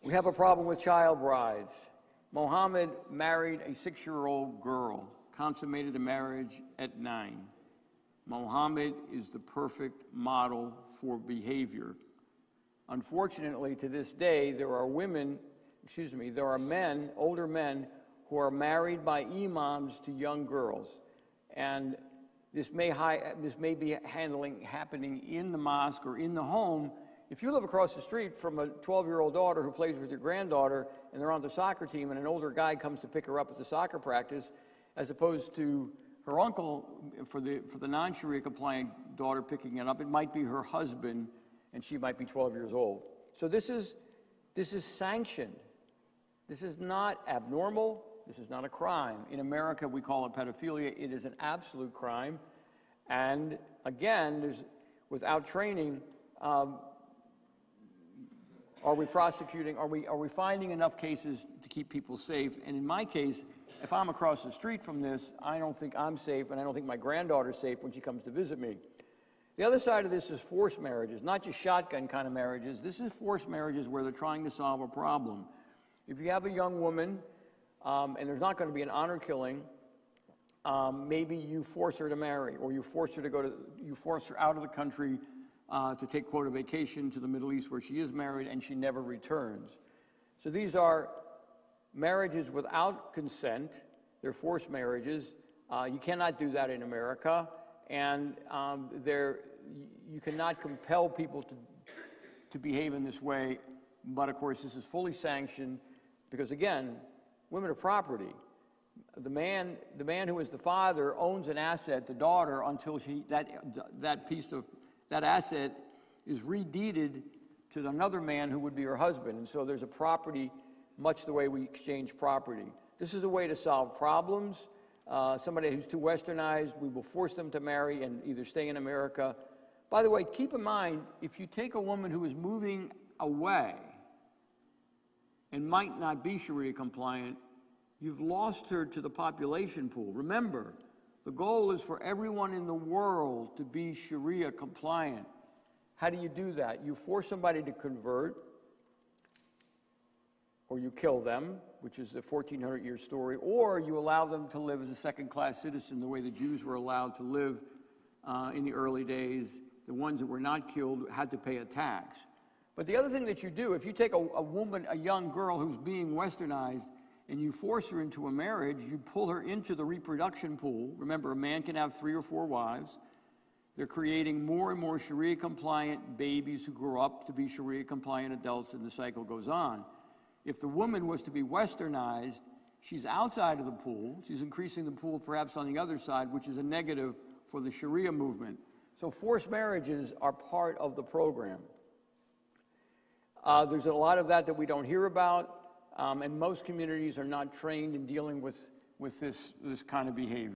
We have a problem with child brides. Mohammed married a 6-year-old girl, consummated a marriage at 9. Mohammed is the perfect model for behavior. Unfortunately, to this day, there are men, older men, who are married by imams to young girls. And this may be happening in the mosque or in the home. If you live across the street from a 12-year-old daughter who plays with your granddaughter and they're on the soccer team and an older guy comes to pick her up at the soccer practice, as opposed to her uncle for the non-Sharia compliant daughter picking it up, it might be her husband and she might be 12 years old. So this is sanctioned. This is not abnormal. This is not a crime. In America, we call it pedophilia. It is an absolute crime. And again, without training, are we prosecuting? Are we finding enough cases to keep people safe? And in my case, if I'm across the street from this, I don't think I'm safe, and I don't think my granddaughter's safe when she comes to visit me. The other side of this is forced marriages, not just shotgun kind of marriages. This is forced marriages where they're trying to solve a problem. If you have a young woman, and there's not going to be an honor killing, maybe you force her to marry, or you force her out of the country to take, quote, a vacation to the Middle East where she is married and she never returns. So these are marriages without consent. They're forced marriages. You cannot do that in America. And you cannot compel people to behave in this way. But of course, this is fully sanctioned because, again, women are property. The man who is the father owns an asset, the daughter, until that asset is redeeded to another man who would be her husband. And so there's a property, much the way we exchange property. This is a way to solve problems. Somebody who's too westernized, we will force them to marry and either stay in America. By the way, keep in mind, if you take a woman who is moving away and might not be Sharia compliant, you've lost her to the population pool. Remember, the goal is for everyone in the world to be Sharia compliant. How do you do that? You force somebody to convert, or you kill them, which is a 1,400-year story, or you allow them to live as a second-class citizen the way the Jews were allowed to live in the early days. The ones that were not killed had to pay a tax. But the other thing that you do, if you take a young girl who's being westernized, and you force her into a marriage, you pull her into the reproduction pool. Remember, a man can have 3 or 4 wives. They're creating more and more Sharia-compliant babies who grow up to be Sharia-compliant adults, and the cycle goes on. If the woman was to be westernized, she's outside of the pool. She's increasing the pool perhaps on the other side, which is a negative for the Sharia movement. So forced marriages are part of the program. There's a lot of that we don't hear about. And most communities are not trained in dealing with this kind of behavior.